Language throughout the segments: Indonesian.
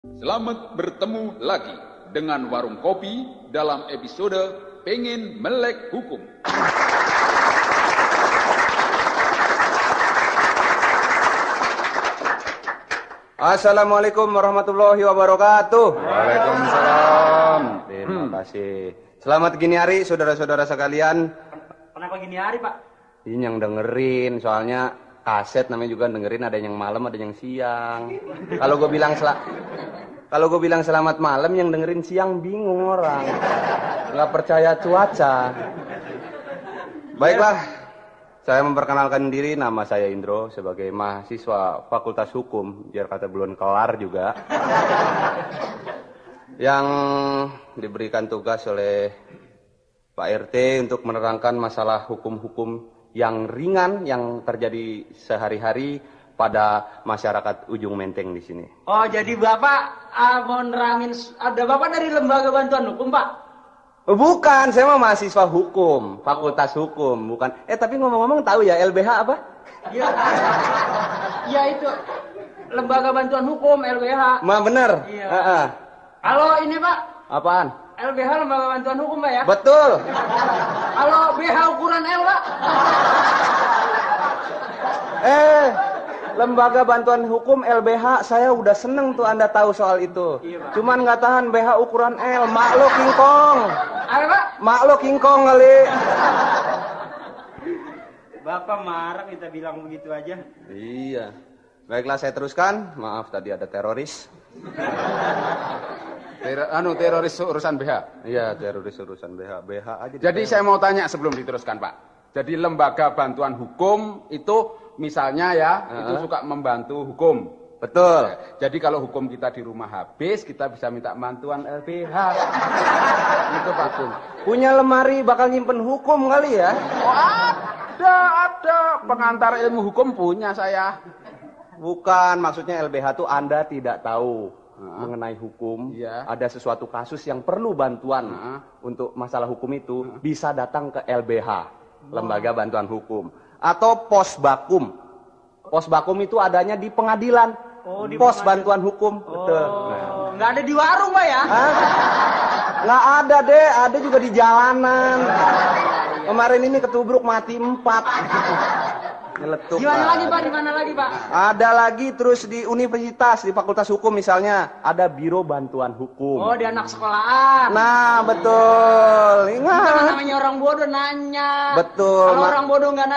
Selamat bertemu lagi dengan Warung Kopi dalam episode Pengen Melek Hukum. Assalamualaikum warahmatullahi wabarakatuh. Waalaikumsalam. Terima kasih. Selamat gini hari saudara-saudara sekalian. Kenapa gini hari, Pak? Ini yang dengerin, soalnya kaset namanya juga dengerin, ada yang malam, ada yang siang. Kalau gue bilang selamat malam, yang dengerin siang bingung orang. Nggak percaya cuaca. Baiklah, saya memperkenalkan diri, nama saya Indro sebagai mahasiswa Fakultas Hukum, biar kata belum kelar juga. Yang diberikan tugas oleh Pak RT untuk menerangkan masalah hukum-hukum yang ringan yang terjadi sehari-hari pada masyarakat Ujung Menteng di sini. Oh, jadi Bapak mau nerangin, ada Bapak dari Lembaga Bantuan Hukum, Pak? Bukan, saya mah mahasiswa hukum, Fakultas Hukum, bukan. Tapi ngomong-ngomong tahu ya LBH apa? Iya. Iya itu. Lembaga Bantuan Hukum, LBH. Bener. Iya. Kalau ini, Pak? Apaan? LBH Lembaga Bantuan Hukum, Pak ya? Betul. Kalau BH ukuran L, Pak? Lembaga Bantuan Hukum LBH, saya udah seneng tuh Anda tahu soal itu. Iya, Pak. Cuman nggak tahan BH ukuran L, mak lo King Kong. Apa, Pak? Mak lo King Kong kali. Bapak marah kita bilang begitu aja. Iya. Baiklah saya teruskan. Maaf tadi ada teroris. Teroris urusan BH. Iya, teroris urusan BH. BH aja. Jadi saya mau tanya sebelum diteruskan, Pak. Jadi lembaga bantuan hukum itu misalnya ya, itu suka membantu hukum. Betul. Jadi kalau hukum kita di rumah habis, kita bisa minta bantuan LBH. Itu Pak. Punya lemari bakal nyimpen hukum kali ya? Oh, ada pengantar ilmu hukum punya saya. Bukan, maksudnya LBH tuh Anda tidak tahu mengenai hukum. Iya. Ada sesuatu kasus yang perlu bantuan untuk masalah hukum itu, bisa datang ke LBH, Lembaga Bantuan Hukum, atau Posbakum. Posbakum itu adanya di pengadilan. Oh, di Pos pengadilan. Bantuan Hukum. Betul. Oh, nggak ada di warung, Pak ya? Nggak ada deh, ada juga di jalanan. Kemarin ini ketubruk mati 4. Nyeletuk. Di mana lagi, Pak? Di mana lagi, Pak? Ada lagi terus di universitas, di Fakultas Hukum misalnya, ada Biro Bantuan Hukum. Oh, di anak sekolahan. Nah, betul. Kalau Ingat. namanya orang bodoh nanya. Betul. Kalau orang bodoh nggak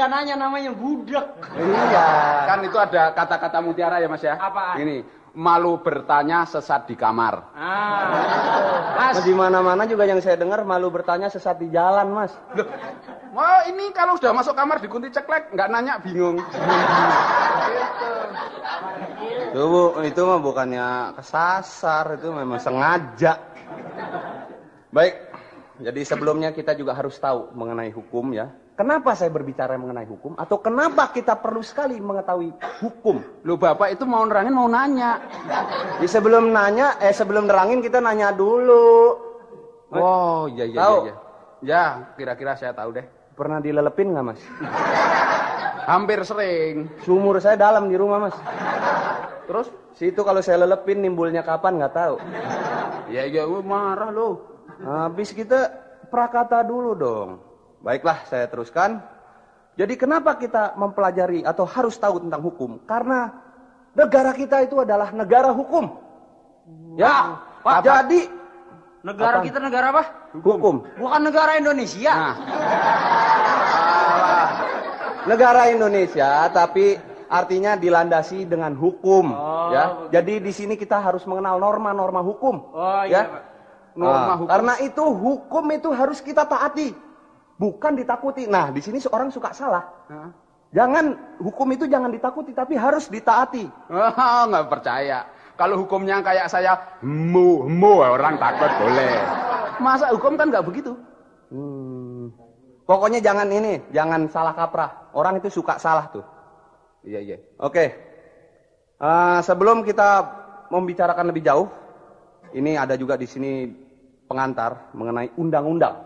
nanya namanya budak. Iya. Kan itu ada kata-kata mutiara ya Mas ya. Apaan? Ini, malu bertanya sesat di kamar. Mas, Di mana-mana juga yang saya dengar malu bertanya sesat di jalan, Mas. Loh, wah ini kalau sudah masuk kamar dikunci ceklek, nggak nanya bingung. Itu mah bukannya kesasar, itu memang sengaja. Baik, jadi sebelumnya kita juga harus tahu mengenai hukum ya. Kenapa saya berbicara mengenai hukum? Atau kenapa kita perlu sekali mengetahui hukum? Loh Bapak itu mau nerangin mau nanya. Sebelum nerangin kita nanya dulu. Oh iya. Tahu? Ya kira-kira saya tahu deh. Pernah dilelepin nggak, Mas? Hampir sering. Sumur saya dalam di rumah, Mas. Terus situ kalau saya lelepin nimbulnya kapan nggak tahu. Ya marah loh. Habis kita prakata dulu dong. Baiklah, saya teruskan. Jadi kenapa kita mempelajari atau harus tahu tentang hukum? Karena negara kita itu adalah negara hukum. Ya, Pak, jadi negara apa? kita negara apa? Hukum. Bukan negara Indonesia. Nah, Negara Indonesia, tapi artinya dilandasi dengan hukum. Ya, jadi di sini kita harus mengenal norma-norma hukum. Oh ya. iya, Pak. norma hukum. Karena itu hukum itu harus kita taati, bukan ditakuti. Nah, di sini seorang suka salah. Jangan, hukum itu jangan ditakuti, tapi harus ditaati. Oh, nggak percaya. Kalau hukumnya kayak saya, orang takut boleh. Masa hukum kan nggak begitu? Pokoknya jangan salah kaprah. Orang itu suka salah tuh. Iya. Oke. Sebelum kita membicarakan lebih jauh, ini ada juga di sini pengantar mengenai undang-undang.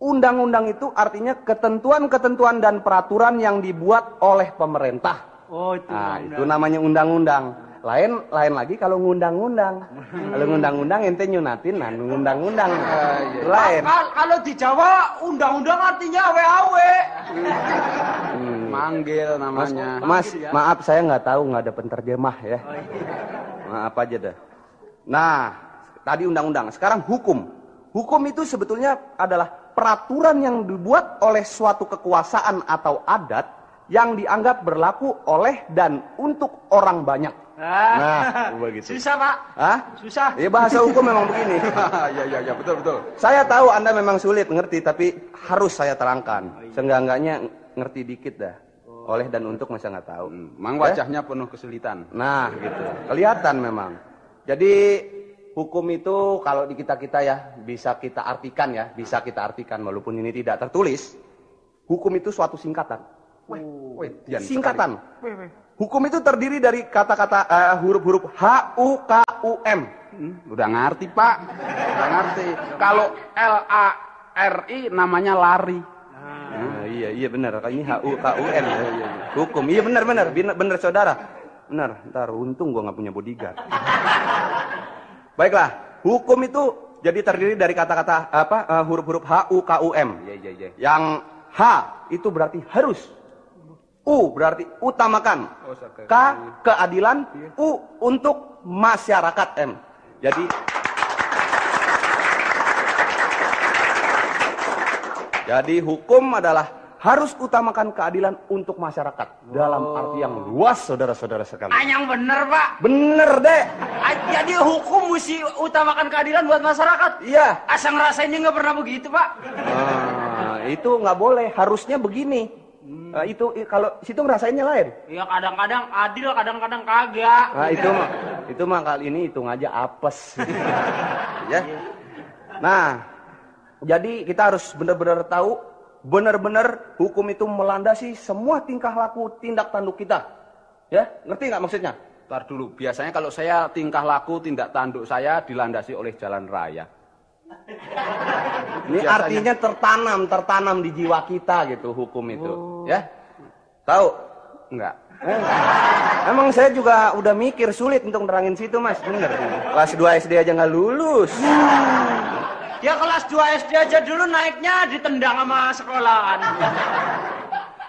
Undang-undang itu artinya ketentuan-ketentuan dan peraturan yang dibuat oleh pemerintah. Oh, itu. Nah, itu namanya undang-undang. lain lagi kalau ngundang-ngundang. Kalau ngundang-undang ente nyunatin, nah ngundang-undang. Lain. Kalau di Jawa undang-undang artinya awe-awe. Manggil namanya. Mas, maaf saya nggak tahu, nggak ada penterjemah ya. Maaf aja dah. Nah, tadi undang-undang, sekarang hukum. Hukum itu sebetulnya adalah peraturan yang dibuat oleh suatu kekuasaan atau adat yang dianggap berlaku oleh dan untuk orang banyak. Nah, begitu. Susah, Pak. Hah? Susah. Ya bahasa hukum memang begini. Ya, betul. Saya tahu Anda memang sulit ngerti, tapi harus saya terangkan. Seenggak-enggaknya ngerti dikit dah. Oleh dan untuk masa nggak tahu. Memang wajahnya penuh kesulitan. Nah, gitu. Kelihatan memang. Jadi hukum itu kalau di kita ya bisa kita artikan walaupun ini tidak tertulis. Hukum itu suatu singkatan. Singkatan. Hukum itu terdiri dari kata-kata huruf-huruf HUKUM. Udah ngerti, Pak. Udah ngerti. Kalau LARI namanya lari. Iya benar. Ini HUKUM. Hukum. Iya benar saudara. Benar. Ntar untung gua nggak punya bodyguard. Baiklah, hukum itu jadi terdiri dari kata-kata huruf-huruf HUKUM. Iya. Yang H itu berarti harus. U berarti utamakan. K keadilan, U untuk masyarakat M. Jadi hukum adalah harus utamakan keadilan untuk masyarakat dalam arti yang luas, saudara-saudara sekalian. Yang bener, Pak. Bener deh. Jadi hukum mesti utamakan keadilan buat masyarakat. Iya. Asal ngerasainnya nggak pernah begitu, Pak. Itu nggak boleh. Harusnya begini. Itu kalau situ ngerasainnya lain. Iya, kadang-kadang adil, kadang-kadang kagak. Nah, itu mah kali ini hitung aja apes. Ya. Nah, jadi kita harus benar-benar tahu, benar-benar hukum itu melandasi semua tingkah laku, tindak tanduk kita. Ya, ngerti nggak maksudnya? Ntar dulu, biasanya kalau saya tingkah laku, tindak tanduk saya dilandasi oleh jalan raya. Ini biasanya artinya tertanam di jiwa kita gitu hukum itu. Ya? Tahu? Enggak. Emang saya juga udah mikir sulit untuk nerangin situ, Mas. Bener. Kelas 2 SD aja nggak lulus. Ya kelas 2 SD aja dulu naiknya ditendang sama sekolahan.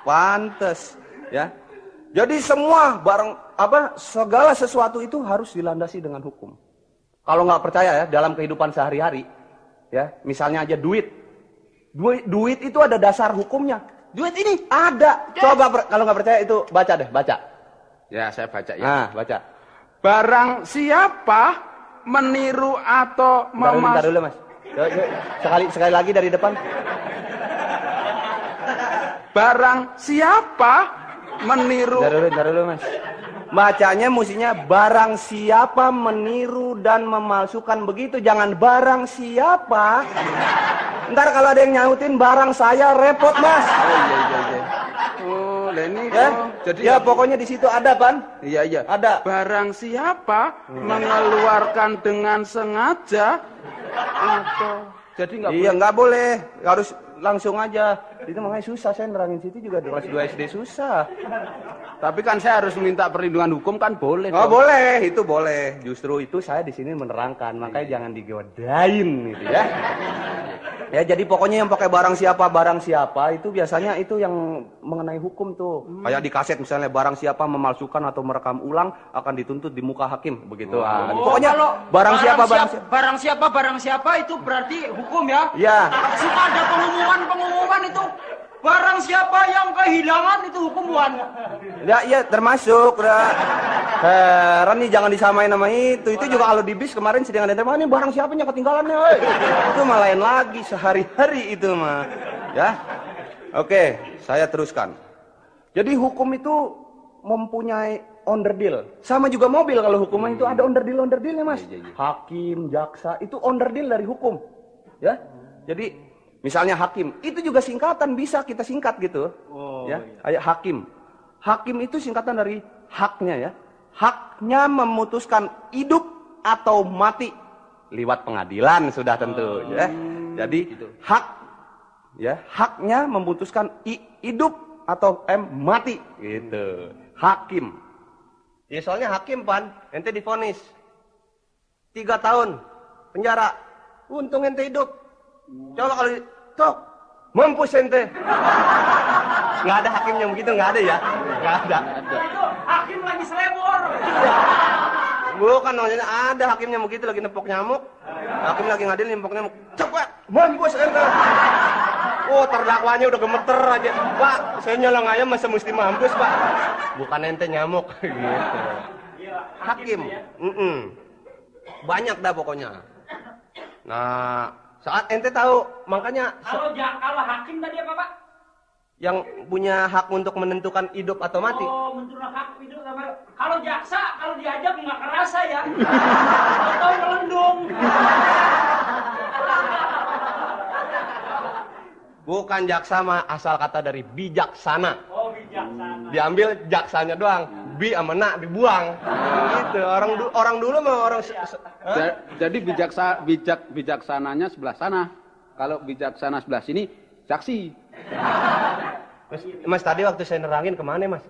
Pantes, ya. Jadi segala sesuatu itu harus dilandasi dengan hukum. Kalau nggak percaya ya, dalam kehidupan sehari-hari, ya, misalnya aja duit itu ada dasar hukumnya. Duit ini ada. Coba kalau nggak percaya itu baca. Ya, saya baca ya. Nah, baca. Barang siapa meniru atau Bentar dulu, Mas. Sekali lagi dari depan. Barang siapa meniru. Bentar dulu, Mas. Bacanya mestinya barang siapa meniru dan memalsukan, begitu, jangan barang siapa. Ntar kalau ada yang nyautin barang saya repot, Mas. Oh, ini ya. Jadi ya pokoknya di situ ada, Pan. Iya. Ada. Barang siapa mengeluarkan dengan sengaja atau jadi nggak boleh. Iya, nggak boleh. Harus langsung aja. Itu makanya susah saya nerangin situ juga di kelas 2 SD susah. Tapi kan saya harus minta perlindungan hukum kan boleh. Oh, boleh, itu boleh. Justru itu saya di sini menerangkan, makanya jangan digodain gitu ya. Ya, jadi pokoknya yang pakai barang siapa itu biasanya itu yang mengenai hukum tuh. Kayak di kaset misalnya barang siapa memalsukan atau merekam ulang akan dituntut di muka hakim begitu. Pokoknya kalau barang siapa itu berarti hukum ya? Iya. Suka ada pengumuman itu. Barang siapa yang kehilangan itu hukuman. Ya, iya termasuk. Heran nih jangan disamain sama itu. Itu juga kalau di bis kemarin sedang ada tema, ini barang siapanya ketinggalannya. Itu mah lain lagi sehari-hari itu mah. Ya. Oke, saya teruskan. Jadi hukum itu mempunyai onderdil. Sama juga mobil kalau hukuman itu ada onderdil-onderdilnya, Mas. Hakim, jaksa itu onderdil dari hukum. Ya. Jadi misalnya hakim, itu juga singkatan, bisa kita singkat gitu. Kayak hakim. Hakim itu singkatan dari haknya ya. Haknya memutuskan hidup atau mati lewat pengadilan sudah tentu ya. Jadi haknya memutuskan hidup atau mati gitu. Hakim. Ya soalnya hakim Pan, ente divonis 3 tahun penjara. Untung ente hidup. Coba kalau tok mampus ente. Nggak ada hakimnya begitu, nggak ada ya? Nggak ada. Itu hakim lagi selebor. Bukan, maksudnya ada hakimnya begitu lagi nepok nyamuk. Hakim lagi ngadil nempok nyamuk. Cepat, mampus ente. Oh, terdakwanya udah gemeter aja. Pak, saya nyelang ayam masa mesti mampus, Pak. Bukan ente nyamuk gitu. Hakim. Banyak dah pokoknya. Nah, saat ente tahu, makanya Kalau hakim tadi apa, Pak? yang punya hak untuk menentukan hidup atau mati. Oh, menentukan hak hidup sama. Kalau jaksa, kalau diajak nggak kerasa ya. Atau melendung. Bukan jaksa mah asal kata dari bijaksana. Oh, bijaksana. Diambil jaksanya doang. Bi sama na dibuang. Gitu. Orang dulu mah orang Jadi bijaksananya sebelah sana. Kalau bijaksana sebelah sini, saksi. Mas tadi waktu saya nerangin kemana Mas?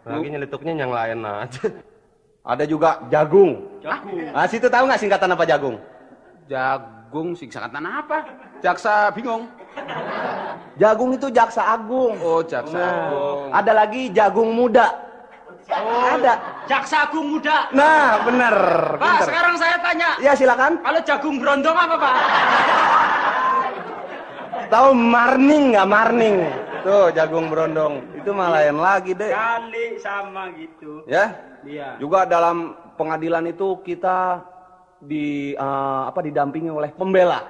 Lagi nyeletuknya yang lain aja. Ada juga jagung. Ah, situ tahu nggak singkatan apa jagung? Jagung singkatan apa? Jaksa bingung. Jagung itu jaksa agung. Oh, jaksa agung. Ada lagi jagung muda. Oh, Ada. Jaksa Agung muda. Nah, bener. Pak, Pinter. sekarang saya tanya. Ya silakan. Kalau jagung berondong apa, Pak? Tahu marning nggak marning? Tuh jagung berondong. Itu mah lain lagi deh. Kali sama gitu. Ya. Iya. Juga dalam pengadilan itu kita didampingi oleh pembela.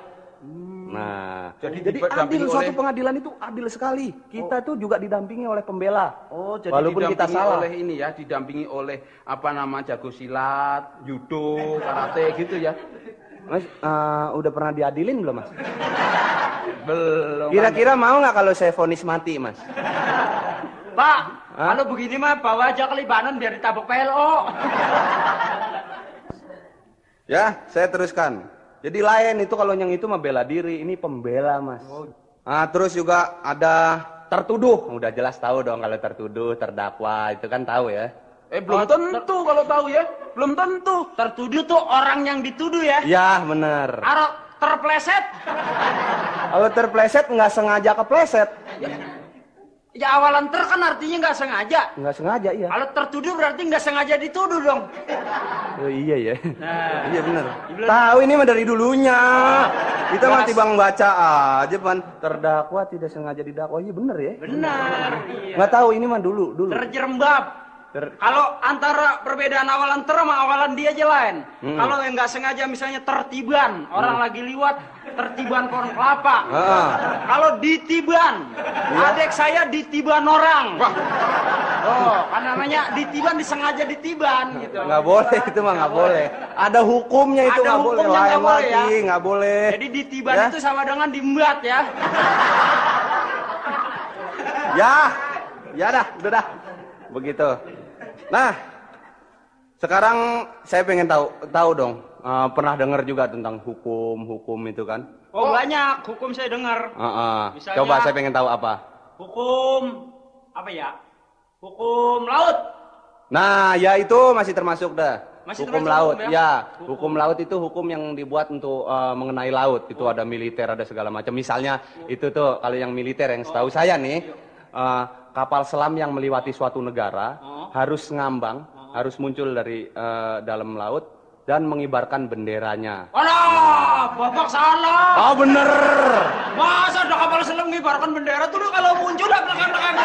Nah, jadi adil, suatu pengadilan itu adil sekali. Kita tuh juga didampingi oleh pembela. Oh, jadi walaupun kita salah. oleh ini ya, didampingi oleh jago silat, judo, karate gitu ya. Mas, udah pernah diadilin belum, Mas? Belum. Kira-kira mau nggak kalau saya vonis mati, Mas? Pak, kalau begini mah bawa aja ke Libanon biar ditabok PLO. Ya, saya teruskan. Jadi lain itu kalau yang itu mah bela diri, ini pembela, Mas. Terus juga ada tertuduh. Udah jelas tahu dong kalau tertuduh, terdakwa, itu kan tahu ya. Belum tentu kalau tahu ya. Belum tentu. Tertuduh tuh orang yang dituduh ya. Ya, benar. Kalau terpleset, Kalau terpleset nggak sengaja kepleset. ya awalan kan artinya nggak sengaja. Nggak sengaja, iya. Kalau tertuduh berarti nggak sengaja dituduh dong. Oh, iya ya. Nah, Iya benar. Tahu ini mah dari dulunya. Kita mah tibang baca aja, Pan. Terdakwa tidak sengaja didakwa. Iya benar ya. benar. Iya. Nggak tahu ini mah dulu. Terjerembab. Kalau antara perbedaan awalan sama awalan dia aja lain. Kalau yang nggak sengaja misalnya tertiban, orang lagi liwat, tertiban pohon kelapa. Kalau ditiban, adik saya ditiban orang. Oh, kan namanya ditiban disengaja ditiban gitu. Nggak boleh itu mah nggak boleh. Ada hukumnya itu Ada nggak boleh. hukumnya Lain nggak boleh, lagi ya. nggak boleh. Jadi ditiban Ya? itu sama dengan diembat ya. Ya dah, udah dah. Begitu. Nah, sekarang saya pengen tahu dong. Pernah dengar juga tentang hukum itu kan? Oh, banyak hukum saya dengar. Misalnya- Coba saya pengen tahu apa. Hukum apa ya? Hukum laut. Nah, ya itu masih termasuk dah. Masih Hukum termasuk laut. hukum, ya? Ya, hukum laut itu hukum yang dibuat untuk mengenai laut. Itu ada militer, ada segala macam. Misalnya itu tuh kalau yang militer yang setahu saya nih, kapal selam yang melewati suatu negara harus ngambang, harus muncul dari dalam laut dan mengibarkan benderanya. Alah, Bapak salah. Oh bener. Masa ada kapal selam mengibarkan bendera tuh kalau muncul dah belakang-belakang.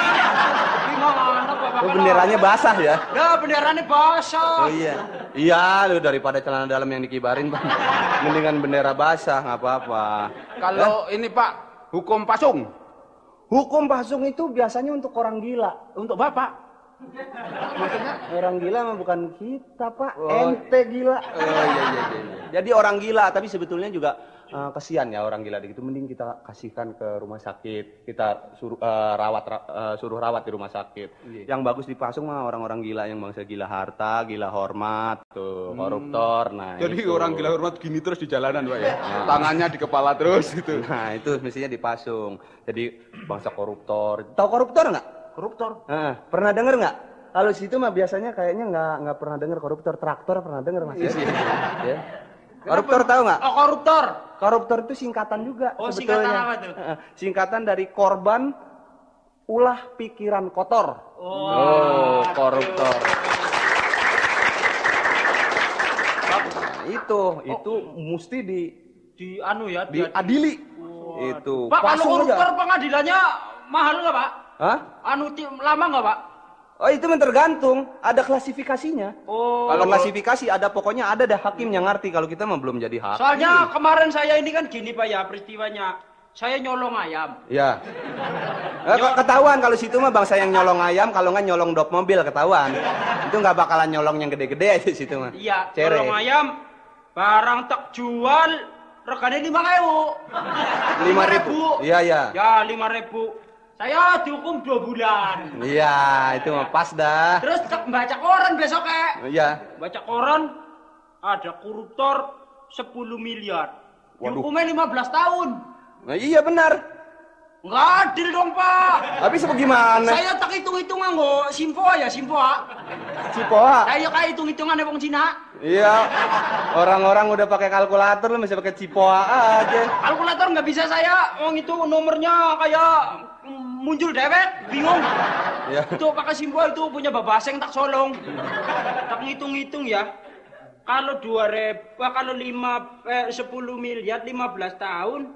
Gimana Bapak? Oh, benderanya basah ya? Dah benderanya basah. Oh iya. Iya, lu daripada celana dalam yang dikibarin, Bang. Mendingan bendera basah, nggak apa-apa. Kalau ini Pak, hukum pasung. Hukum pasung itu biasanya untuk orang gila. Untuk Bapak. Maksudnya orang gila mah bukan kita, Pak. Oh. Ente gila. Oh iya. Jadi orang gila, tapi sebetulnya juga kasihan ya orang gila gitu. Mending kita kasihkan ke rumah sakit. Kita suruh rawat di rumah sakit. Yang bagus dipasung mah orang-orang gila yang bangsa gila harta, gila hormat, tuh, koruptor. Nah, Jadi itu. orang gila hormat gini terus di jalanan Pak ya. Tangannya di kepala terus gitu. Nah, itu mestinya dipasung. Jadi bangsa koruptor. Tahu koruptor nggak? Koruptor. Pernah denger nggak? Kalau situ mah biasanya kayaknya nggak pernah dengar koruptor. Traktor pernah dengar Mas? Ya. Koruptor tahu nggak? Oh, koruptor. Koruptor itu singkatan juga Oh, sebetulnya. singkatan apa tuh? Singkatan dari korban ulah pikiran kotor. Oh, koruptor. Itu mesti diadili. Itu. Pak, kalau Pasung koruptor aja. pengadilannya mahal nggak, Pak? Hah? Lama nggak, Pak? Oh, itu mah tergantung, ada klasifikasinya. Oh. Kalau klasifikasi ada, pokoknya ada dah hakim yang ngerti. Kalau kita mah belum jadi hakim. Soalnya kemarin saya ini kan gini, Pak, ya peristiwanya. Saya nyolong ayam. Ya. Ketahuan kalau situ mah bangsa yang nyolong ayam, kalau nggak nyolong dop mobil ketahuan. Itu nggak bakalan nyolong yang gede-gede aja situ mah. Iya, Cere. nyolong ayam, barang tak jual, regane 5.000. 5.000. Iya, iya. Ya, 5.000. Saya dihukum 2 bulan. Iya, itu mah pas dah. Terus baca koran besoknya. Iya. Baca koran, ada koruptor 10 miliar. Waduh. Dihukumnya 15 tahun. Nah, iya benar. Nggak adil dong, Pak. Habis bagaimana? Saya tak hitung-hitungan kok, Simpoa. Cipoa. Saya kayak hitung-hitungan wong Cina. Iya. Orang-orang udah pakai kalkulator, lu masih pakai cipoa aja. Kalkulator nggak bisa saya, wong itu nomornya kayak muncul dewek, bingung. Ya. Itu pakai Simpoa itu punya babaseng tak solong. Tak ngitung-hitung ya. Kalau 10 miliar 15 tahun,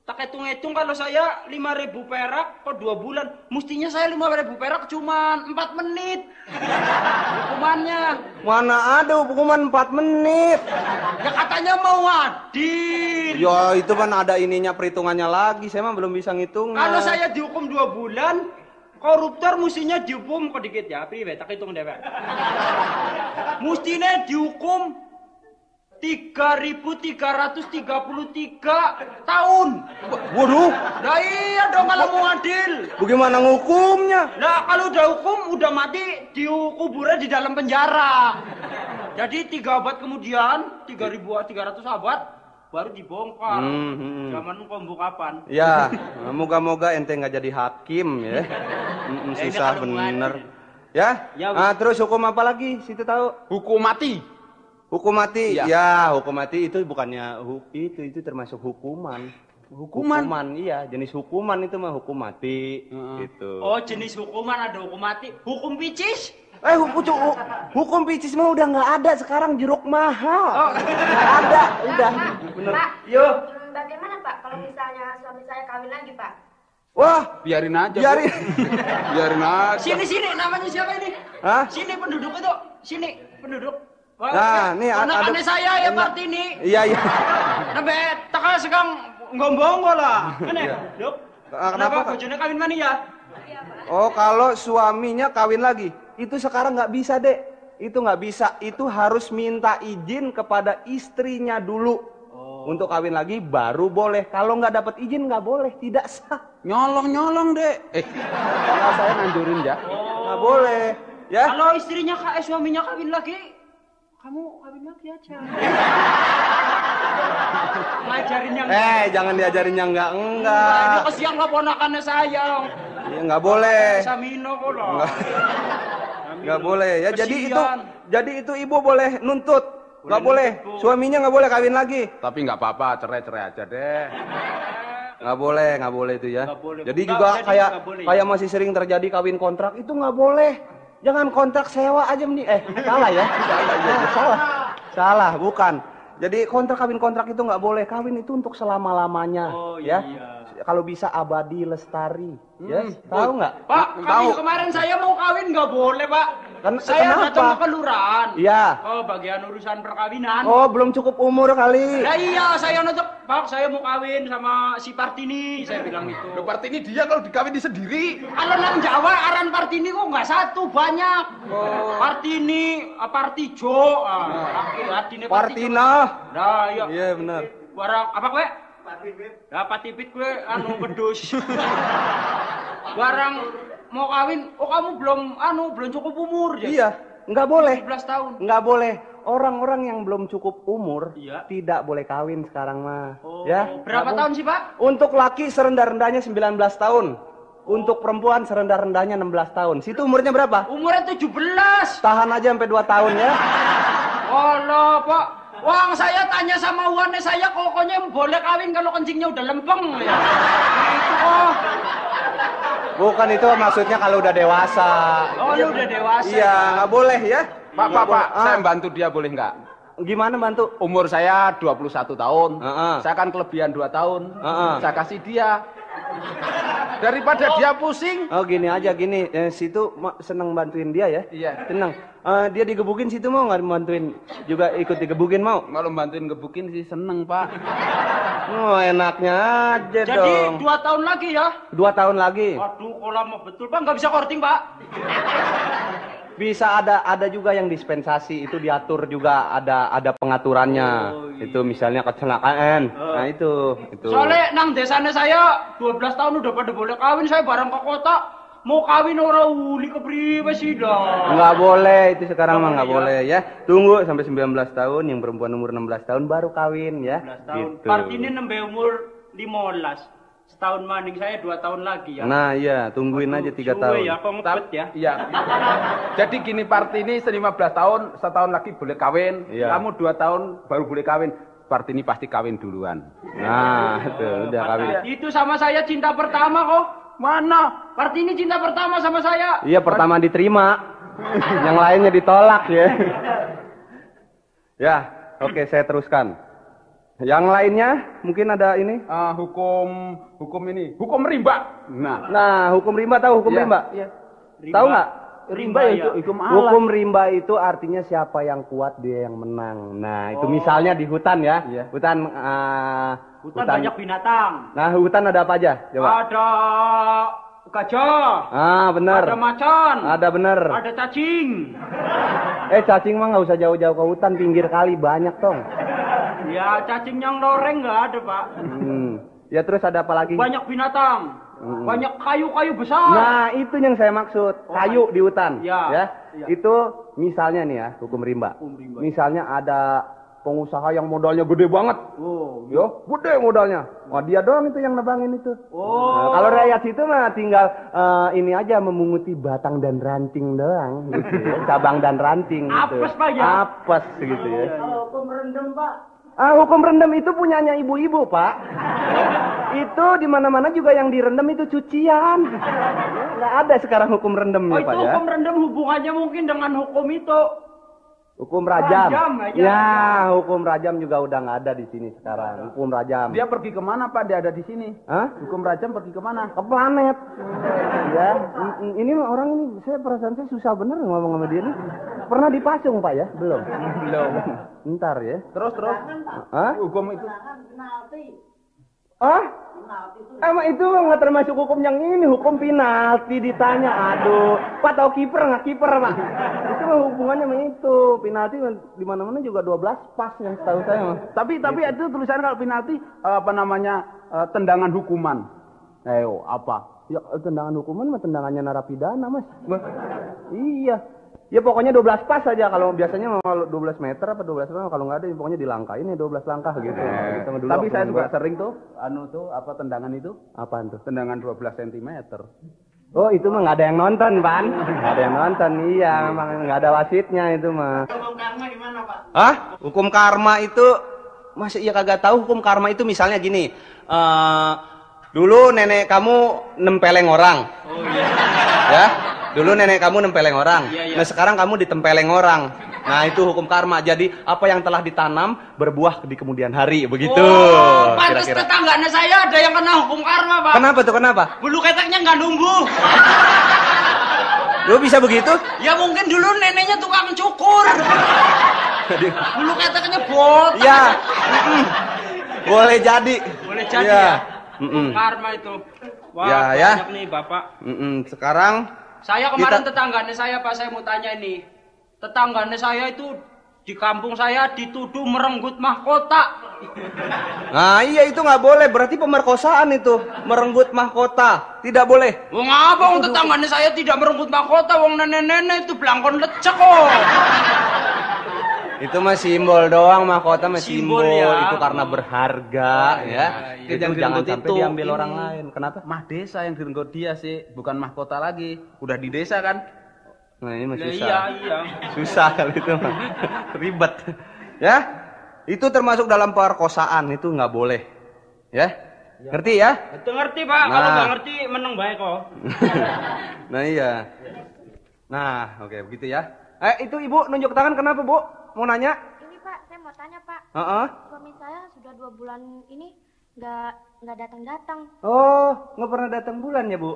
tak hitung-hitung kalau saya 5.000 perak per 2 bulan, mestinya saya 5.000 perak cuman 4 menit. Hukumannya. Mana ada hukuman 4 menit? Ya katanya mau adil. Ya itu kan ada ininya perhitungannya lagi, saya mah belum bisa ngitung. Kalau saya dihukum 2 bulan, koruptor mestinya dihukum kok dikit ya, priwe tak hitung dewek. Mestinya dihukum 3.333 tahun. Waduh, Nah iya dong kalau mau adil. bagaimana ngukumnya? Nah kalau udah hukum, udah mati, dikuburnya di dalam penjara. Jadi 3 abad kemudian, 3.300 abad, baru dibongkar. Zaman pembukapan. Ya, moga-moga ente nggak jadi hakim ya. Susah bener. Ya, terus hukum apa lagi? Situ tahu? Hukum mati. Hukum mati. Iya. Ya, hukum mati itu bukannya itu termasuk hukuman. Hukuman, iya, jenis hukuman itu mah hukum mati gitu. Oh jenis hukuman ada hukum mati, hukum picis. Hukum picis mah udah nggak ada sekarang, jeruk mahal. Nggak ada, udah. Bener. Pak, Yo. Bagaimana Pak kalau misalnya suami saya kawin lagi Pak? Wah, Biarin aja. biarin. Biarin aja. Sini, namanya siapa ini? Hah? Sini penduduk itu, sini penduduk. Wah, Nah, nih anak saya ya Partini. Iya, iya. Nabe, tak segang ngombong lah. Ini, Duk. Kenapa? Bojone kawin mana ya? Oh, kalau suaminya kawin lagi, itu sekarang nggak bisa, Dek. Itu nggak bisa. Itu harus minta izin kepada istrinya dulu. Untuk kawin lagi baru boleh. Kalau nggak dapat izin nggak boleh, tidak sah. Nyolong, Dek. Kalau saya nganjurin ya. Nggak boleh. Ya. Kalau istrinya suaminya kawin lagi, kamu kawin lagi aja. Ngajarin yang Jangan diajarin yang enggak. Ini kesian lah ponakannya saya. Ya, nggak boleh. Samino kok loh. Nggak boleh. Ya, Kesian. jadi itu ibu boleh nuntut. Nggak boleh. nuntut, Bu. Suaminya nggak boleh kawin lagi. Tapi nggak apa-apa, cerai aja deh. Nggak boleh itu ya. Nggak boleh. Jadi Nggak, juga jadi kayak nggak boleh. kayak masih sering terjadi kawin kontrak, itu nggak boleh. Jangan kontrak sewa aja mending. Salah ya? Salah, bukan. Jadi kawin kontrak itu nggak boleh. Kawin itu untuk selama-lamanya. Oh, ya. iya. Kalau bisa abadi lestari. Ya, tahu nggak? Pak, Tahu. kemarin saya mau kawin nggak boleh, Pak. Saya Kenapa? datang ke kelurahan. Iya. Oh, bagian urusan perkawinan. Oh, belum cukup umur kali. Nah iya, saya nonton, Pak, saya mau kawin sama si Partini, saya bilang gitu. Lo Partini dia kalau dikawin di sendiri. Kalau nang Jawa aran Partini kok nggak satu, banyak. Partini, Partijo, Partini, Partina. Nah iya. Iya benar. Barang apa kue? Nah, patipit kue anu pedus. Barang mau kawin, oh kamu belum cukup umur jadi. Iya, nggak boleh. 17 tahun. Nggak boleh. Orang-orang yang belum cukup umur Iya. tidak boleh kawin sekarang mah. Oh, Ya. berapa nggak tahun boleh. sih, Pak? Untuk laki serendah-rendahnya 19 tahun. Untuk perempuan serendah-rendahnya 16 tahun. Situ umurnya berapa? Umurnya 17. Tahan aja sampai 2 tahun ya. Allah, Pak. Wang saya tanya sama Wane saya pokoknya boleh kawin kalau kencingnya udah lempeng ya. Itu kok. Bukan itu maksudnya kalau udah dewasa. Oh, lu udah dewasa. Iya, nggak boleh ya. Pak, saya bantu dia boleh nggak? Gimana bantu? Umur saya 21 tahun. Saya kan kelebihan 2 tahun. Saya kasih dia. Daripada dia pusing. Oh gini aja gini, situ seneng bantuin dia ya? Iya. Seneng. Dia digebukin situ mau nggak bantuin? Juga ikut digebukin mau? Kalau bantuin gebukin sih seneng Pak. Oh enaknya aja Jadi, dong. Jadi 2 tahun lagi ya? 2 tahun lagi. Waduh, kok lama betul Pak, nggak bisa korting Pak. Bisa ada juga yang dispensasi itu diatur juga ada pengaturannya. Iya. Itu misalnya kecelakaan. Nah itu. Soalnya nang desanya saya 12 tahun udah pada boleh kawin, saya barang ke kota mau kawin orang uli kepriwe sih dah. Nggak boleh itu sekarang mah nggak boleh ya. Tunggu sampai 19 tahun yang perempuan umur 16 tahun baru kawin ya. 16 tahun. Gitu. Part ini nembe umur 15. Setahun maning saya 2 tahun lagi ya. Nah iya, tungguin aja 3 tahun. Ya, kok ngebet ya. Iya. Jadi gini Partini 15 tahun, setahun lagi boleh kawin. Iya. Kamu 2 tahun baru boleh kawin. Partini pasti kawin duluan. Nah, itu udah kawin. Itu sama saya cinta pertama kok. Mana? Partini cinta pertama sama saya. Iya, pertama diterima. Yang lainnya ditolak ya. Ya, oke saya teruskan. Yang lainnya mungkin ada ini? Hukum ini, hukum rimba. Nah, hukum rimba tahu hukum rimba? Iya. Tahu nggak? Rimba ya. Hukum rimba itu artinya siapa yang kuat dia yang menang. Nah, itu misalnya di hutan ya. Iya. Hutan banyak binatang. Nah, hutan ada apa aja? Coba. Ada gajah. Benar. Ada macan. Ada benar. Ada cacing. Cacing mah nggak usah jauh-jauh ke hutan, pinggir kali banyak dong. Ya, cacing yang loreng nggak ada, Pak. Ya terus ada apa lagi? Banyak binatang. Banyak kayu-kayu besar. Nah, itu yang saya maksud. Kayu di hutan. Ya. Itu misalnya nih ya, hukum rimba. Misalnya ada pengusaha yang modalnya gede banget. Gede modalnya. Dia doang itu yang nebangin itu. Nah, kalau rakyat itu mah tinggal ini aja memunguti batang dan ranting doang gitu ya. Cabang dan ranting gitu. Apes Pak ya? Apes gitu ya. Kalau hukum rendem, Pak. Hukum rendem itu punyanya ibu-ibu, Pak. Itu di mana-mana juga yang direndam itu cucian. Nggak ada sekarang hukum rendemnya, Pak ya. Hukum rendem hubungannya mungkin dengan hukum itu. Hukum rajam. Aja. Ya, hukum rajam juga udah nggak ada di sini sekarang. Hukum rajam. Dia pergi kemana Pak? Dia ada di sini. Hukum rajam pergi kemana? Ke planet. Ya, ini orang ini saya perasaan saya susah bener ngomong sama dia nih. Pernah dipasung Pak ya? Belum. Ntar ya. Terus. Hukum itu. Emang itu nggak termasuk hukum yang ini, hukum penalti ditanya. Aduh, Pak tahu kiper nggak kiper Pak? Itu mah hubungannya sama itu. Penalti di mana-mana juga 12 pas yang setahu saya mah. Tapi itu tulisan kalau penalti tendangan hukuman. Apa? Ya tendangan hukuman mah tendangannya narapidana Mas. Iya. Ya pokoknya 12 pas saja, kalau biasanya mau 12 meter apa 12 meter, kalau nggak ada pokoknya dilangkain ya 12 langkah gitu. Tapi saya juga sering tuh tendangan itu. Apaan tuh? Tendangan 12 cm. Oh itu mah nggak ada yang nonton Pan. Nggak ada yang nonton, iya memang nggak ada wasitnya itu mah. Hukum karma gimana Pak? Hukum karma itu masih iya kagak tahu. Hukum karma itu misalnya gini, dulu nenek kamu nempeleng orang. Oh iya. Ya. Dulu nenek kamu nempeleng orang. Iya. Nah sekarang kamu ditempeleng orang. Nah itu hukum karma. Jadi apa yang telah ditanam berbuah di kemudian hari. Begitu. Pantas tetangganya saya ada yang kena hukum karma Pak. Kenapa tuh? Kenapa? Bulu keteknya nggak numbuh. Lu bisa begitu? Ya mungkin dulu neneknya tukang cukur. Bulu keteknya botak. Ya. Boleh jadi. Boleh jadi ya. Hukum karma itu. Wah ya. banyak nih Bapak. Sekarang saya kemarin tetangganya saya Pak, saya mau tanya ini. Tetangganya saya itu di kampung saya dituduh merenggut mahkota. Nah iya itu nggak boleh, berarti pemerkosaan itu. Merenggut mahkota, tidak boleh. Wong apa wong tetangganya saya tidak merenggut mahkota, wong nenek-nenek itu belangkon lecek kok. Itu mah simbol doang, mahkota mah simbol. Ya. Itu karena berharga ya. Itu Itu jangan direnggut sampai itu. diambil orang Ini. lain. Kenapa? Mah desa yang direnggut dia sih, bukan mahkota lagi. Udah di desa kan? Nah, ini mah Ya, susah. iya. Susah kali itu mah. Ribet. Ya. Itu termasuk dalam perkosaan, itu nggak boleh. Ya. Ngerti ya? Itu ngerti Pak, kalau nggak ngerti meneng baik kok. Nah iya. Nah, oke begitu ya. Itu Ibu nunjuk tangan kenapa, Bu? Mau nanya? Ini Pak, saya mau tanya Pak. Heeh. Suami saya sudah 2 bulan ini nggak datang-datang. Oh, nggak pernah datang bulan ya, Bu?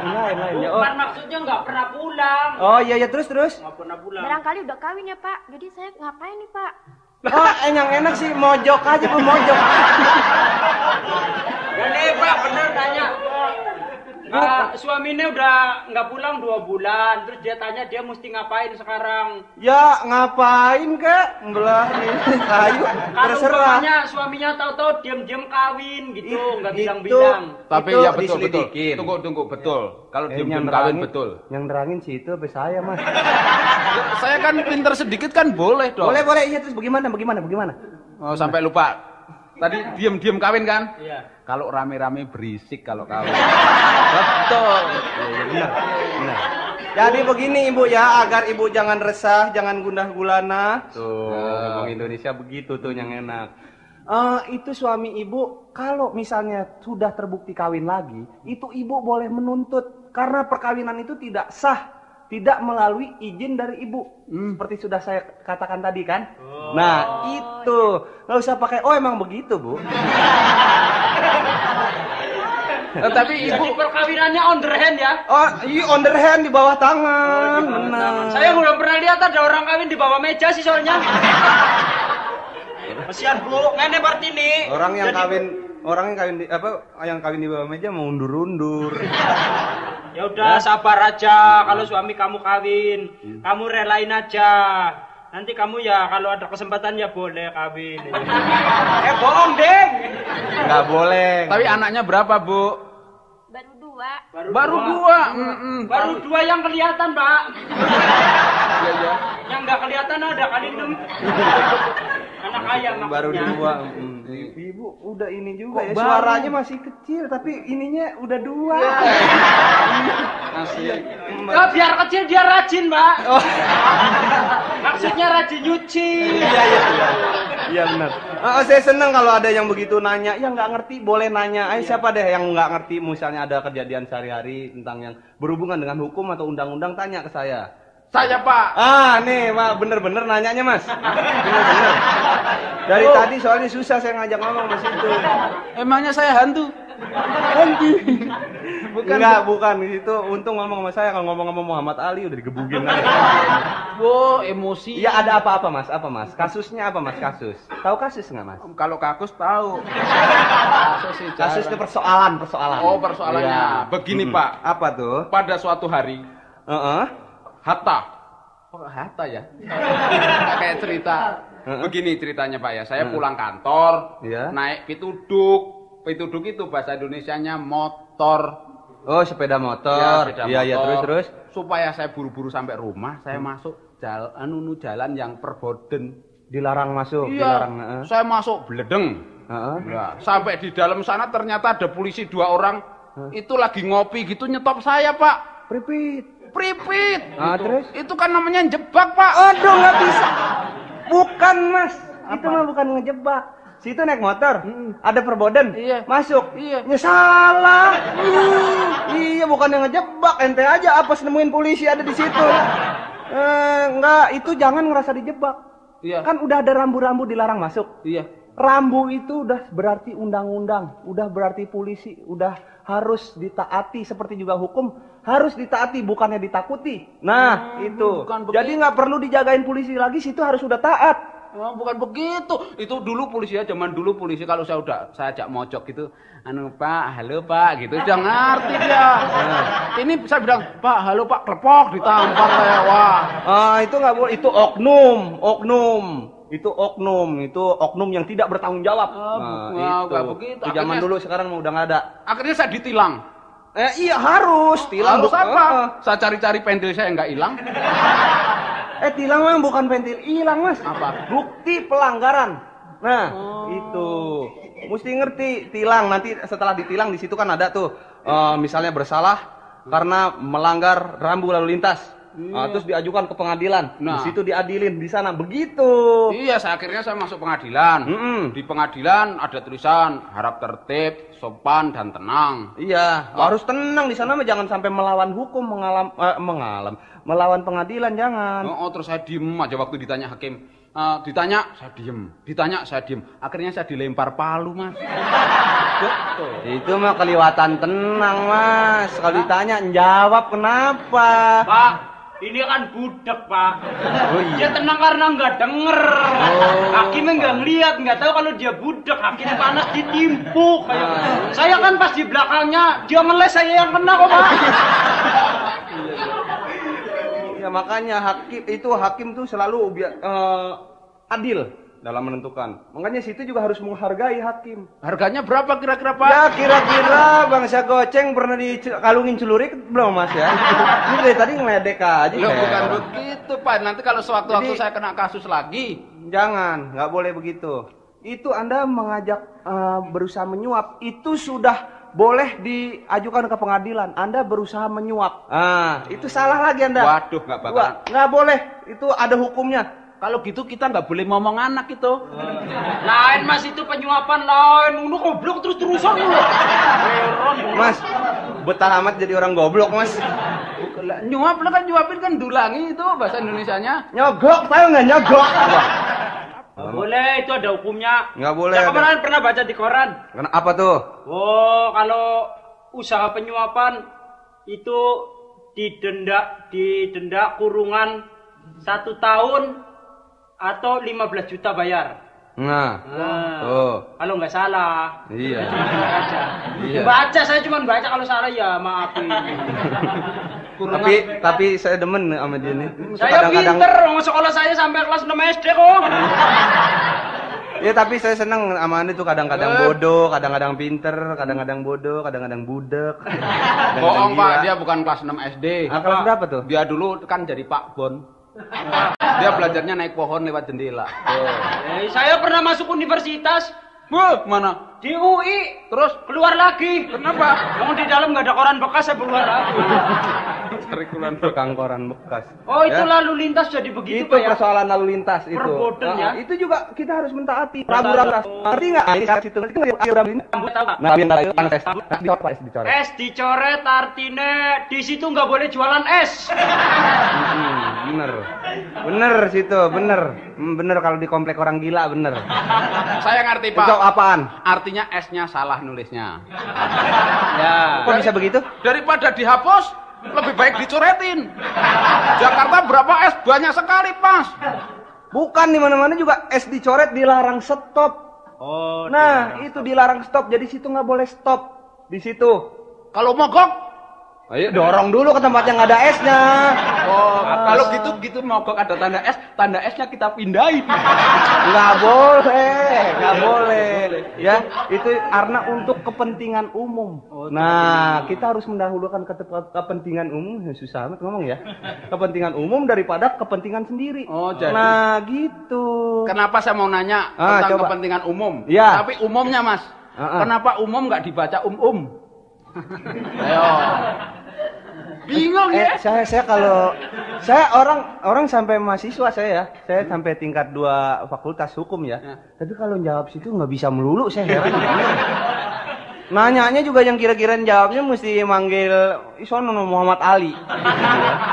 Lain ya. Oh. Bukan maksudnya nggak pernah pulang. Oh iya ya terus. Nggak pernah pulang. Barangkali udah kawin ya Pak. Jadi saya ngapain nih Pak? Oh, yang enak sih mojok aja, Bu, mojok. Jadi Pak bener tanya. Suaminya udah nggak pulang 2 bulan, terus dia tanya dia mesti ngapain sekarang. Ya, ngapain, Kak? Belah ini kayu. Kalau Terserah. umpamanya suaminya tahu-tahu diam-diam kawin gitu, nggak Itu. bilang-bilang. Tapi Itu ya betul betul. diselidikin. Tunggu betul. Kalau Yang diem kawin nerangin- betul. Yang nerangin sih itu apa saya, Mas? Saya kan pinter sedikit kan boleh dong. Boleh, iya terus bagaimana? Oh, sampai lupa. Tadi diem kawin kan? Iya. Kalau rame-rame berisik kalau kawin. Betul. Benar. Jadi begini Ibu ya, agar Ibu jangan resah, jangan gundah gulana. Tuh, ngomong Indonesia begitu tuh yang enak. Itu suami Ibu kalau misalnya sudah terbukti kawin lagi, itu Ibu boleh menuntut karena perkawinan itu tidak sah, tidak melalui izin dari Ibu. Seperti sudah saya katakan tadi kan. Nah, itu nggak usah pakai oh emang begitu, Bu. Tapi Jadi ibu perkawinannya on the hand ya. Oh, iya on the hand di bawah tangan. Benar. Saya belum pernah lihat ada orang kawin di bawah meja sih soalnya. Kasihan Bu, ngene Martini. Orang yang kawin di bawah meja mau undur-undur. Ya udah sabar aja, kalau suami kamu kawin, kamu relain aja. Nanti kamu ya kalau ada kesempatan ya boleh kawin. Bohong, Deng. Nggak boleh. tapi anaknya berapa, Bu? Baru 2. Baru 2. Baru 2 yang kelihatan, Pak. Iya, iya. Yang nggak kelihatan ada kali 6. Anak ayam maksudnya. Baru 2. Ibu udah ini juga Kok ya. baru? Suaranya masih kecil tapi ininya udah 2. Asik. Oh, biar kecil dia rajin, Pak. Maksudnya rajin nyuci. Iya benar. Saya senang kalau ada yang begitu nanya. Yang nggak ngerti boleh nanya. Siapa deh yang nggak ngerti misalnya ada kejadian sehari-hari tentang yang berhubungan dengan hukum atau undang-undang tanya ke saya. Saya, Pak. Nih, Mak, bener-bener nanyanya, Mas. Bener-bener. Dari tadi soalnya susah saya ngajak ngomong Mas itu. Emangnya saya hantu? Bukan. Itu untung ngomong sama saya. Kalau ngomong sama Muhammad Ali udah digebugin aja. Wow, emosi. Iya, ada apa-apa, Mas? Apa, Mas? Kasusnya apa, Mas? Kasus. Tahu kasus nggak, Mas? Kalau kakus tahu. Kasus itu persoalan. Oh, persoalannya. Iya. Begini, Pak. Apa tuh? Pada suatu hari, Hatta. Oh, Hatta ya? Kayak cerita. Begini ceritanya, Pak ya. Saya pulang kantor, Iya. naik pituduk. Pituduk itu bahasa Indonesianya motor. Oh, sepeda motor. Sepeda Iya, motor. terus. Supaya saya buru-buru sampai rumah, saya masuk jalan yang perboden. Dilarang masuk, Iya, dilarang. saya masuk bledeng. Nah, sampai di dalam sana ternyata ada polisi 2 orang. Itu lagi ngopi gitu nyetop saya, Pak. Pripit. Terus? Itu kan namanya jebak, Pak. Aduh, nggak bisa. Bukan, Mas. Itu mah bukan ngejebak. Situ naik motor, ada perboden, Iya. masuk, Iya. Salah. Iya, bukan yang ngejebak, ente aja apes nemuin polisi ada di situ. Enggak, itu jangan ngerasa dijebak. Iya. Kan udah ada rambu-rambu dilarang masuk. Iya. Rambu itu udah berarti undang-undang, udah berarti polisi, udah harus ditaati seperti juga hukum harus ditaati bukannya ditakuti. Nah, itu. bukan Jadi nggak perlu dijagain polisi lagi, situ harus udah taat. Oh, bukan begitu. Itu dulu polisi ya, zaman dulu polisi kalau saya ajak mojok gitu, Pak, halo Pak, gitu. Sudah ngerti dia. Ini saya bilang, Pak, halo Pak, klepok ditampar saya. Wah. Itu nggak boleh, itu oknum. Itu oknum yang tidak bertanggung jawab. Nggak begitu. Itu zaman dulu, sekarang udah nggak ada. Akhirnya saya ditilang. Iya harus tilang. Harus apa? Saya cari-cari pendel saya nggak hilang. Tilang mah bukan pentil hilang, Mas. Apa? Bukti pelanggaran. Nah, itu. Mesti ngerti tilang. Nanti setelah ditilang di situ kan ada tuh misalnya bersalah karena melanggar rambu lalu lintas. Terus diajukan ke pengadilan. Nah. Di situ diadilin di sana. Begitu. Iya, akhirnya saya masuk pengadilan. Di pengadilan ada tulisan harap tertib, sopan dan tenang. Iya, harus tenang di sana mah, jangan sampai melawan hukum, melawan pengadilan jangan. Oh, terus saya diem aja waktu ditanya hakim. Ditanya saya diem. Akhirnya saya dilempar palu, Mas. Itu mah kelewatan tenang, Mas. Kalau ditanya jawab kenapa? Pak, ini kan budak, Pak. Oh, iya. Dia tenang karena nggak denger. Hakimnya nggak ngeliat, nggak tahu kalau dia budak. Hakim panas ditimpuk. Saya kan pas di belakangnya, dia ngeles, saya yang kena kok, Pak. Ya makanya hakim tuh selalu adil dalam menentukan. Makanya situ juga harus menghargai hakim. Harganya berapa kira-kira, Pak? Ya kira-kira bangsa goceng pernah dikalungin celurik belum, Mas ya? Ini dari tadi ngeledek aja. Loh, bukan begitu, Pak. Nanti kalau sewaktu-waktu saya kena kasus lagi. Jangan, nggak boleh begitu. Itu Anda mengajak berusaha menyuap, itu sudah boleh diajukan ke pengadilan. Anda berusaha menyuap. Itu salah lagi Anda. Waduh, nggak bakalan. Nggak boleh, itu ada hukumnya. Kalau gitu kita nggak boleh ngomong anak itu. Lain, Mas, itu penyuapan lain. Udah goblok terus-terusan lu. Mas, betah amat jadi orang goblok, Mas. Nyuap lah kan, nyuapin kan dulangi itu bahasa Indonesianya. Nyogok, tahu nggak nyogok? Nggak boleh, itu ada hukumnya. Nggak boleh. Saya kemarin pernah baca di koran. Apa tuh? Oh, kalau usaha penyuapan itu didenda kurungan 1 tahun atau 15 juta bayar. Nah, kalau nggak salah. Iya. Iya. Baca, saya cuma baca, kalau salah ya maafin. Tapi saya demen sama dia nih. Saya pinter, sekolah saya sampai kelas 6 SD kok. Ya tapi saya senang sama Anda tuh, kadang-kadang bodoh, kadang-kadang pinter, kadang-kadang bodoh, kadang-kadang budek. Bohong, Pak, dia bukan kelas 6 SD. Kelas berapa tuh? Dia dulu kan jadi Pak Bon. Dia belajarnya naik pohon lewat jendela. Saya pernah masuk universitas. Mana? Di UI. Terus keluar lagi. Kenapa? Kamu di dalam nggak ada koran bekas, saya keluar lagi. Cari tukang koran bekas. Oh, itu lalu lintas jadi begitu, itu Pak ya? persoalan lalu lintas itu. Perboden ya. Itu juga kita harus mentaati. Rabu-rabu. Ngerti nggak? Ini kasih itu ngerti nggak? Nah, biar itu kan tes. Dicoret. Es dicoret artinya di situ nggak boleh jualan es. Bener situ, bener kalau di komplek orang gila, bener. Saya ngerti, Pak. Itu apaan? Artinya S-nya salah nulisnya. Ya. Kok bisa begitu? Daripada dihapus, lebih baik dicoretin. Jakarta berapa es? Banyak sekali, Mas. Bukan, di mana-mana juga es dicoret dilarang stop. Oh. Nah, itu dilarang stop. Jadi situ nggak boleh stop. Di situ. Kalau mogok, ayo dorong dulu ke tempat yang ada esnya. Oh, kalau gitu mogok ada tanda esnya kita pindahin. Nggak boleh. Ya, itu karena untuk kepentingan umum. Nah, kita harus mendahulukan kepentingan umum. Susah amat ngomong ya. Kepentingan umum daripada kepentingan sendiri. Oh, jadi. Nah, gitu. Kenapa saya mau nanya tentang coba. kepentingan umum? Ya. Tapi umumnya, Mas. Kenapa umum nggak dibaca Ayo. Bingung ya? Saya orang sampai mahasiswa saya sampai tingkat 2 fakultas hukum ya. Tapi kalau jawab situ nggak bisa melulu, saya heran. Nanyanya juga yang kira-kira jawabnya mesti manggil Isono Muhammad Ali.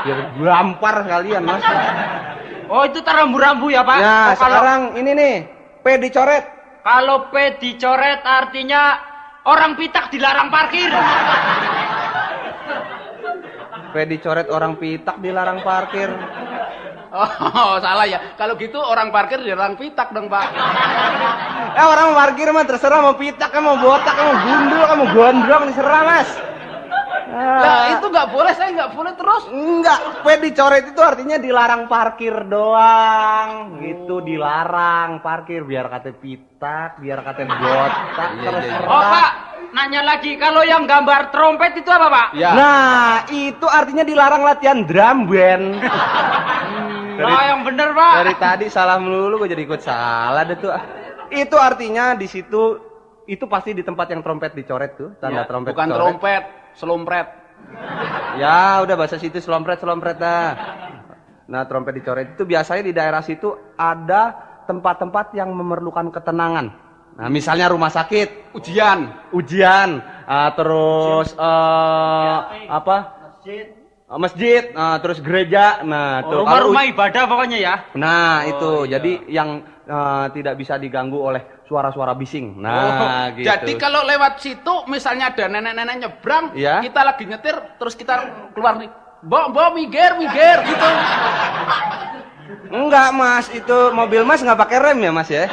Biar gampar sekalian, Mas. Oh, itu rambu-rambu ya, Pak? Ya, oh, sekarang ini nih, P dicoret. Kalau P dicoret artinya orang pitak dilarang parkir. P dicoret, orang pitak dilarang parkir. Oh, salah ya. Kalau gitu orang parkir dilarang pitak dong, Pak. Orang parkir mah terserah mau pitak, mau botak, mau gundul, mau gondrong, diserah, Mas. Nah, itu nggak boleh, saya nggak boleh terus. Enggak, P dicoret itu artinya dilarang parkir doang. Gitu, dilarang parkir, biar kata pitak, biar kata botak, terserah. Oh, Pak, nanya lagi, kalau yang gambar trompet itu apa, Pak? Ya. Nah, itu artinya dilarang latihan drum band. yang bener, Pak. Dari tadi salah melulu, gue jadi ikut salah deh tuh. Itu artinya di situ, itu pasti di tempat yang trompet dicoret tuh, tanda trompet bukan dicoret. trompet, selompret. Ya, udah bahasa situ selompret dah. Nah, trompet dicoret itu biasanya di daerah situ ada tempat-tempat yang memerlukan ketenangan. Nah, misalnya rumah sakit, ujian, terus masjid, terus gereja, tuh rumah ibadah pokoknya ya. Nah itu, jadi yang tidak bisa diganggu oleh suara-suara bising. Nah, gitu. Jadi kalau lewat situ, misalnya ada nenek-nenek nyebrang, kita lagi nyetir, terus kita keluar nih, Mbok minggir gitu. Enggak Mas, itu mobil Mas nggak pakai rem ya Mas ya?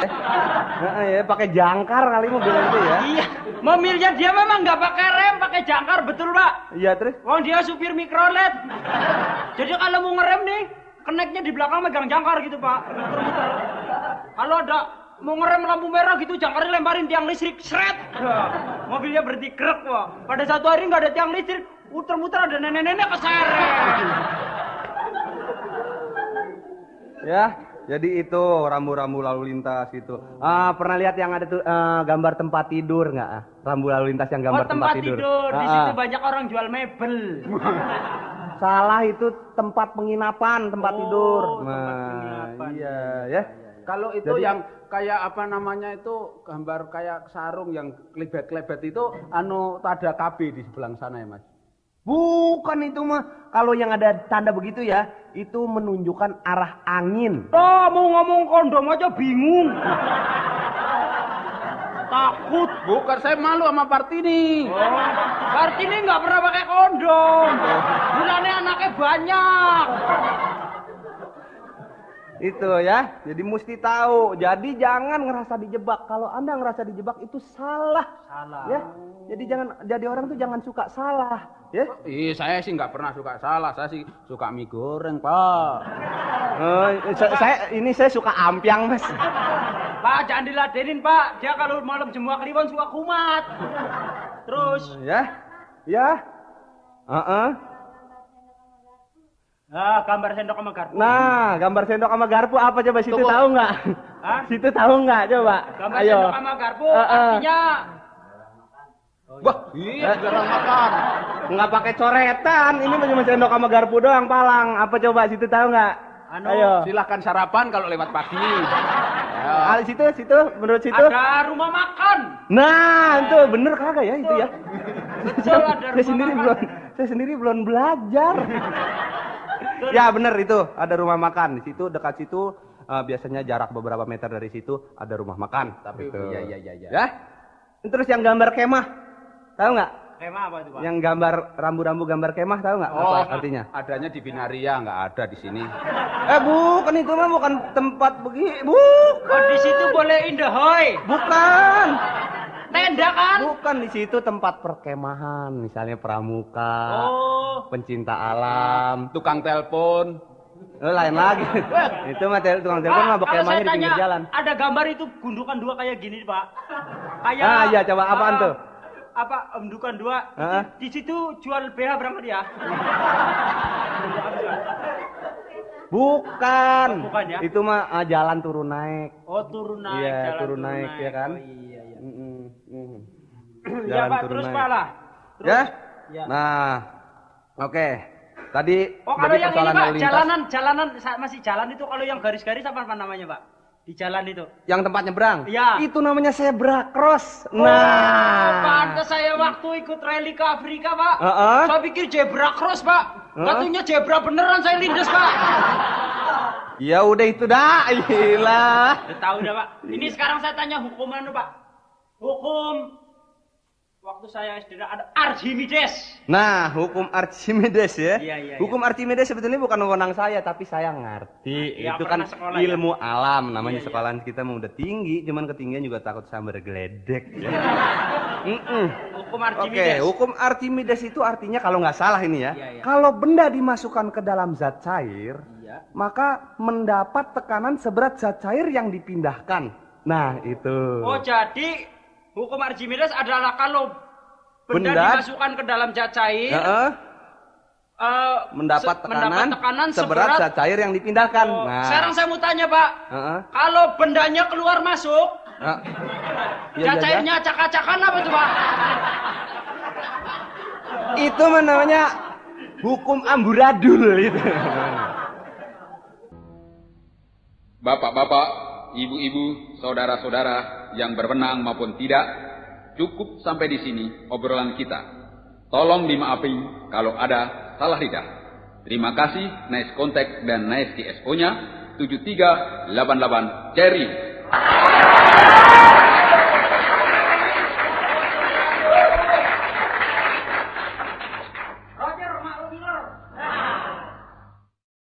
Ya pakai jangkar kali mobil itu ya. Iya, mobilnya dia memang nggak pakai rem, pakai jangkar, betul Pak? Iya terus? Oh dia supir mikrolet. Jadi kalau mau ngerem nih, keneknya di belakang megang jangkar gitu Pak, muter-muter. Kalau ada mau ngerem lampu merah gitu, jangkarnya lemparin tiang listrik, seret. Mobilnya berhenti krek Pak. Pada satu hari nggak ada tiang listrik, muter-muter ada nenek-nenek keseret. Ya, jadi itu rambu-rambu lalu lintas gitu. Pernah lihat yang ada tuh gambar tempat tidur nggak? Rambu lalu lintas yang gambar tempat tidur. Di situ banyak orang jual mebel. Salah, itu tempat penginapan, tempat tidur. Tempat penginapan. Iya, ya. Kalau itu jadi, yang kayak apa namanya itu gambar kayak sarung yang klebet-klebet itu ada KB di sebelah sana ya Mas? Bukan itu mah. Kalau yang ada tanda begitu ya, itu menunjukkan arah angin. Mau ngomong kondom aja bingung. Takut. Bukan, saya malu sama Partini. Partini nggak pernah pakai kondom. Bulannya anaknya banyak. Itu ya, jadi mesti tahu. Jadi jangan ngerasa dijebak. Kalau Anda ngerasa dijebak itu salah. Ya, jadi orang tuh jangan suka salah. Ya? Saya sih nggak pernah suka salah. Saya sih suka mie goreng Pak. Saya suka ampiang Mas. Pak jangan diladenin Pak. Dia kalau malam jemua kliwon suka kumat. Terus. Ya. Gambar sendok sama garpu. Nah, gambar sendok sama garpu apa coba situ tahu nggak? Situ tahu nggak coba? Gambar sendok sama garpu artinya. Wah, iya jarang makan. Nggak pakai coretan, ini cuma sendok sama garpu doang palang. Apa coba situ tahu nggak? Ayo, silakan sarapan kalau lewat pagi. Situ, menurut situ. Ada rumah makan. Nah, itu bener kagak ya itu ya? Betul, ada rumah makan. Saya sendiri belum belajar. Ya bener itu, ada rumah makan di situ, dekat situ biasanya jarak beberapa meter dari situ ada rumah makan. Tapi gitu. iya. Ya. Terus yang gambar kemah, tahu nggak? Kemah apa itu Pak? Yang gambar rambu-rambu gambar kemah tahu nggak? Apa artinya? Adanya di Binaria, nggak ada di sini. Bukan itu mah, bukan tempat bukan. Di situ boleh indahoy. Bukan. Tenda kan? Bukan, di situ tempat perkemahan, misalnya pramuka, pencinta alam, tukang telepon. Lain lagi. Itu mah tukang telepon mah berkemahnya di pinggir jalan. Ada gambar itu gundukan dua kayak gini Pak. Kayak. Iya coba apaan tuh? Gundukan dua. Di situ jual BH berapa dia? Bukan ya? Itu mah jalan turun naik. Turun naik. Iya, turun naik ya kan? Iya. Jalan Pak, turun terus naik. Pak lah. Ya? Ya. Nah, oke. Tadi kalau yang ini Pak, jalanan masih jalan itu, kalau yang garis-garis apa namanya Pak? Di jalan itu. Yang tempat nyebrang? Iya. Itu namanya zebra cross. Pantes saya waktu ikut rally ke Afrika Pak. Saya pikir zebra cross Pak. Katanya zebra beneran, saya lindes Pak. Ya udah itu dah, iyalah. Tahu dah Pak. Ini sekarang saya tanya hukuman Pak. Hukum waktu saya SD ada Archimedes. Nah, hukum Archimedes ya. Iya. Hukum Archimedes sebetulnya bukan wewenang saya, tapi saya ngerti. Ya, itu kan sekolah, ilmu alam, namanya Iya. sekolahan kita mau udah tinggi, cuman ketinggian juga takut sambar geledek. Ya. Hukum Archimedes. Oke, hukum Archimedes itu artinya kalau nggak salah ini ya, Iya. kalau benda dimasukkan ke dalam zat cair, maka mendapat tekanan seberat zat cair yang dipindahkan. Nah, itu. Jadi hukum Archimedes adalah kalau benda dimasukkan ke dalam zat cair, mendapat tekanan seberat seberat zat cair yang dipindahkan. Nah, Sekarang saya mau tanya, Pak. Kalau bendanya keluar masuk, ya, cairnya acak-acakan apa tuh, Pak? itu namanya hukum amburadul itu. Bapak-bapak, ibu-ibu, saudara-saudara yang berwenang maupun tidak, cukup sampai di sini obrolan kita. Tolong dimaafin kalau ada salah lidah. Terima kasih, nice contact dan nice TSO-nya 7388 Cherry.